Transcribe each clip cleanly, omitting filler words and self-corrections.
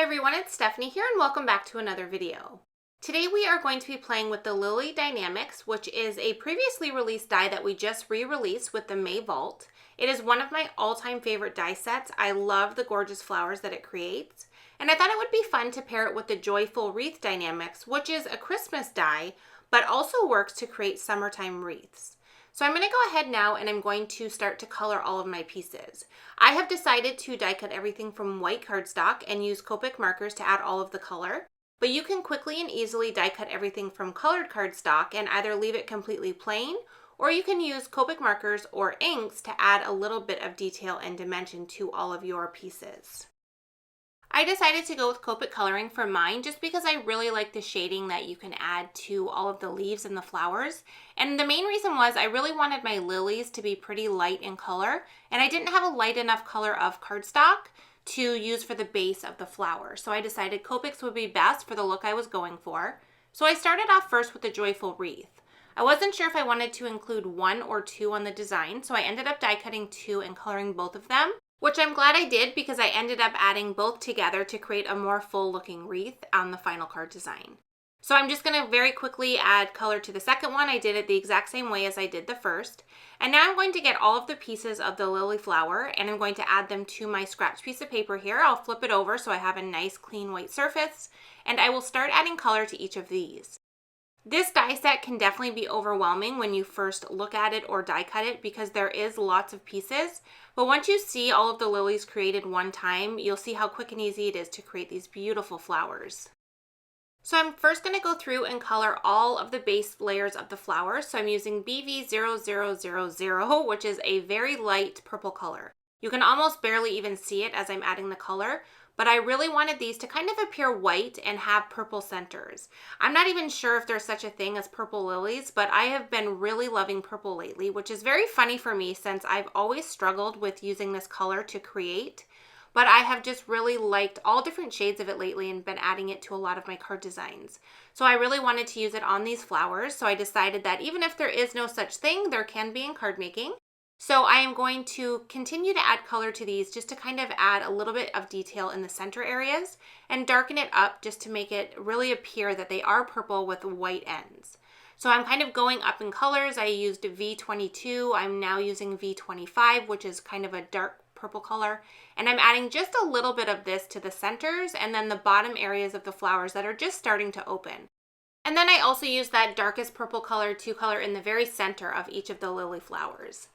everyone, it's Stephanie here and welcome back to another video. Today we are going to be playing with the Lily Die-namics, which is a previously released die that we just re-released with the May Vault. It is one of my all-time favorite die sets. I love the gorgeous flowers that it creates, and I thought it would be fun to pair it with the joyful Wreath Dynamics, which is a Christmas die, but also works to create summertime wreaths. So I'm going to go ahead now and I'm going to start to color all of my pieces. I have decided to die cut everything from white cardstock and use Copic markers to add all of the color, but you can quickly and easily die cut everything from colored cardstock and either leave it completely plain, or you can use Copic markers or inks to add a little bit of detail and dimension to all of your pieces. I decided to go with Copic coloring for mine just because I really like the shading that you can add to all of the leaves and the flowers. And the main reason was I really wanted my lilies to be pretty light in color, and I didn't have a light enough color of cardstock to use for the base of the flower. So I decided Copics would be best for the look I was going for. So I started off first with the joyful wreath. I wasn't sure if I wanted to include one or two on the design, so I ended up die cutting two and coloring both of them, which I'm glad I did because I ended up adding both together to create a more full looking wreath on the final card design. So I'm just going to very quickly add color to the second one. I did it the exact same way as I did the first. And now I'm going to get all of the pieces of the lily flower and I'm going to add them to my scratch piece of paper here. I'll flip it over so I have a nice clean white surface, and I will start adding color to each of these. This die set can definitely be overwhelming when you first look at it or die cut it because there is lots of pieces, but once you see all of the lilies created one time, you'll see how quick and easy it is to create these beautiful flowers. So I'm first going to go through and color all of the base layers of the flowers. So I'm using BV0000, which is a very light purple color. You can almost barely even see it as I'm adding the color, but I really wanted these to kind of appear white and have purple centers. I'm not even sure if there's such a thing as purple lilies, but I have been really loving purple lately, which is very funny for me since I've always struggled with using this color to create, but I have just really liked all different shades of it lately and been adding it to a lot of my card designs. So I really wanted to use it on these flowers, so I decided that even if there is no such thing, there can be in card making. So I am going to continue to add color to these just to kind of add a little bit of detail in the center areas and darken it up just to make it really appear that they are purple with white ends. So I'm kind of going up in colors. I used V22. I'm now using V25, which is kind of a dark purple color. And I'm adding just a little bit of this to the centers and then the bottom areas of the flowers that are just starting to open. And then I also use that darkest purple color to color in the very center of each of the lily flowers.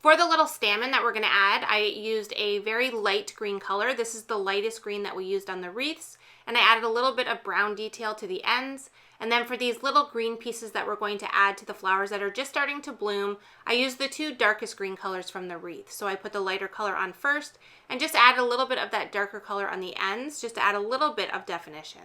For the little stamen that we're going to add, I used a very light green color. This is the lightest green that we used on the wreaths, and I added a little bit of brown detail to the ends. And then for these little green pieces that we're going to add to the flowers that are just starting to bloom, I used the two darkest green colors from the wreath. So I put the lighter color on first and just add a little bit of that darker color on the ends just to add a little bit of definition.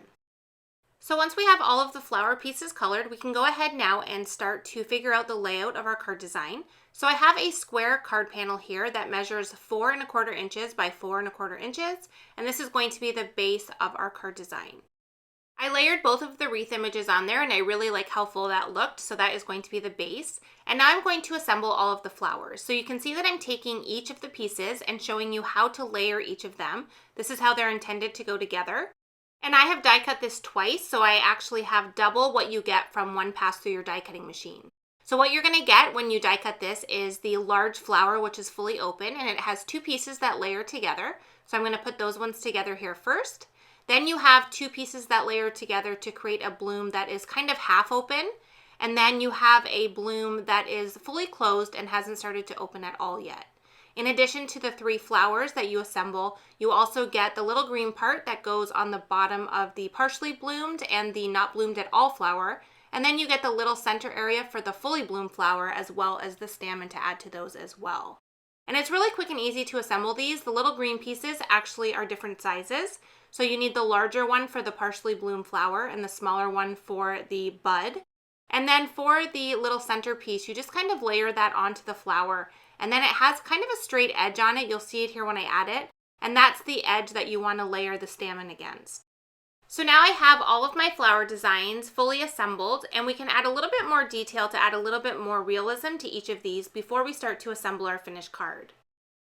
So once we have all of the flower pieces colored, we can go ahead now and start to figure out the layout of our card design. So I have a square card panel here that measures 4 1/4 inches by 4 1/4 inches, and this is going to be the base of our card design. I layered both of the wreath images on there and I really like how full that looked, so that is going to be the base. And now I'm going to assemble all of the flowers. So you can see that I'm taking each of the pieces and showing you how to layer each of them. This is how they're intended to go together. And I have die cut this twice, so I actually have double what you get from one pass through your die cutting machine. So what you're going to get when you die cut this is the large flower, which is fully open, and it has two pieces that layer together. So I'm going to put those ones together here first. Then you have two pieces that layer together to create a bloom that is kind of half open. And then you have a bloom that is fully closed and hasn't started to open at all yet. In addition to the 3 flowers that you assemble, you also get the little green part that goes on the bottom of the partially bloomed and the not bloomed at all flower. And then you get the little center area for the fully bloomed flower as well as the stamen to add to those as well. And it's really quick and easy to assemble these. The little green pieces actually are different sizes. So you need the larger one for the partially bloomed flower and the smaller one for the bud. And then for the little center piece, you just kind of layer that onto the flower. And then it has kind of a straight edge on it. You'll see it here when I add it. And that's the edge that you want to layer the stamen against. So now I have all of my flower designs fully assembled, and we can add a little bit more detail to add a little bit more realism to each of these before we start to assemble our finished card.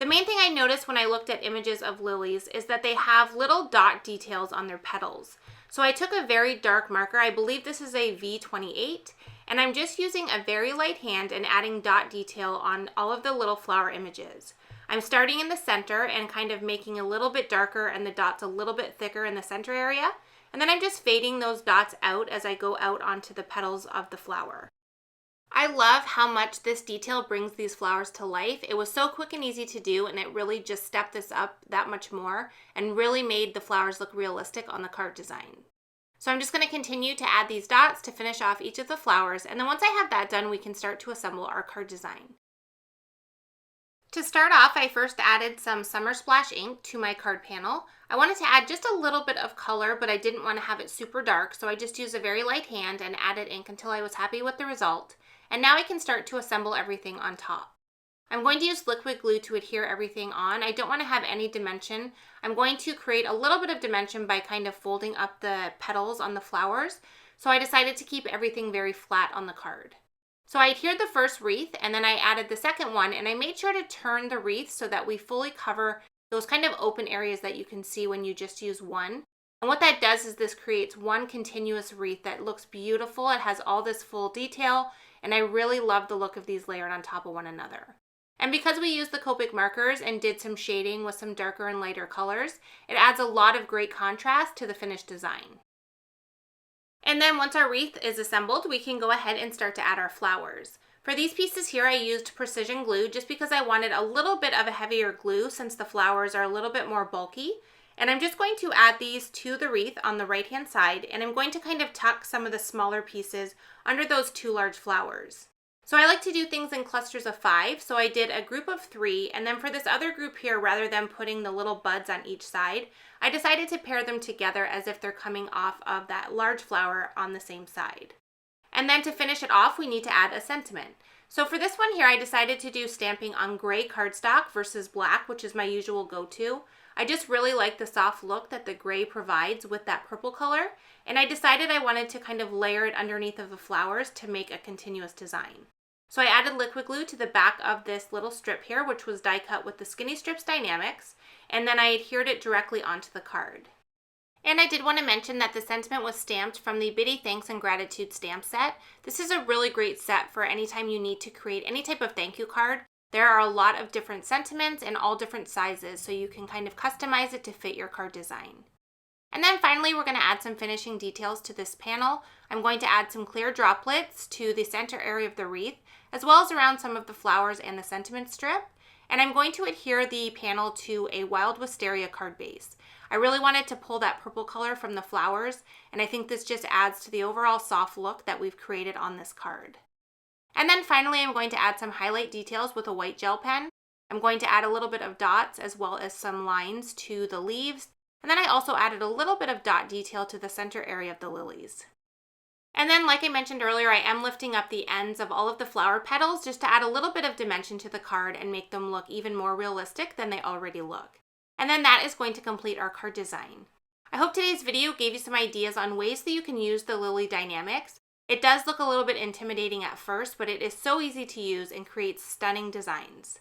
The main thing I noticed when I looked at images of lilies is that they have little dot details on their petals. So I took a very dark marker, I believe this is a V28, and I'm just using a very light hand and adding dot detail on all of the little flower images. I'm starting in the center and kind of making a little bit darker and the dots a little bit thicker in the center area, and then I'm just fading those dots out as I go out onto the petals of the flower. I love how much this detail brings these flowers to life. It was so quick and easy to do, and it really just stepped this up that much more and really made the flowers look realistic on the card design. So I'm just going to continue to add these dots to finish off each of the flowers, and then once I have that done, we can start to assemble our card design. To start off, I first added some Summer Splash ink to my card panel. I wanted to add just a little bit of color, but I didn't want to have it super dark, so I just used a very light hand and added ink until I was happy with the result. And now I can start to assemble everything on top. I'm going to use liquid glue to adhere everything on. I don't want to have any dimension. I'm going to create a little bit of dimension by kind of folding up the petals on the flowers. So I decided to keep everything very flat on the card. So I adhered the first wreath, and then I added the second one, and I made sure to turn the wreath so that we fully cover those kind of open areas that you can see when you just use one. And what that does is this creates one continuous wreath that looks beautiful. It has all this full detail, and I really love the look of these layered on top of one another. And because we used the Copic markers and did some shading with some darker and lighter colors, it adds a lot of great contrast to the finished design. And then once our wreath is assembled, we can go ahead and start to add our flowers. For these pieces here, I used precision glue just because I wanted a little bit of a heavier glue since the flowers are a little bit more bulky. And I'm just going to add these to the wreath on the right-hand side, and I'm going to kind of tuck some of the smaller pieces under those two large flowers. So I like to do things in clusters of 5, so I did a group of 3, and then for this other group here, rather than putting the little buds on each side, I decided to pair them together as if they're coming off of that large flower on the same side. And then to finish it off, we need to add a sentiment. So for this one here, I decided to do stamping on gray cardstock versus black, which is my usual go-to. I just really like the soft look that the gray provides with that purple color, and I decided I wanted to kind of layer it underneath of the flowers to make a continuous design. So I added liquid glue to the back of this little strip here, which was die cut with the Skinny Strips Dynamics, and then I adhered it directly onto the card. And I did want to mention that the sentiment was stamped from the Bitty Thanks and Gratitude stamp set. This is a really great set for anytime you need to create any type of thank you card. There are a lot of different sentiments in all different sizes, so you can kind of customize it to fit your card design. And then finally, we're going to add some finishing details to this panel. I'm going to add some clear droplets to the center area of the wreath, as well as around some of the flowers and the sentiment strip. And I'm going to adhere the panel to a Wild Wisteria card base. I really wanted to pull that purple color from the flowers, and I think this just adds to the overall soft look that we've created on this card. And then finally, I'm going to add some highlight details with a white gel pen. I'm going to add a little bit of dots as well as some lines to the leaves. And then I also added a little bit of dot detail to the center area of the lilies. And then, like I mentioned earlier, I am lifting up the ends of all of the flower petals just to add a little bit of dimension to the card and make them look even more realistic than they already look. And then that is going to complete our card design. I hope today's video gave you some ideas on ways that you can use the Lily Die-namics. It does look a little bit intimidating at first, but it is so easy to use and creates stunning designs.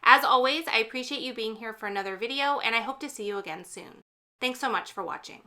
As always, I appreciate you being here for another video, and I hope to see you again soon. Thanks so much for watching.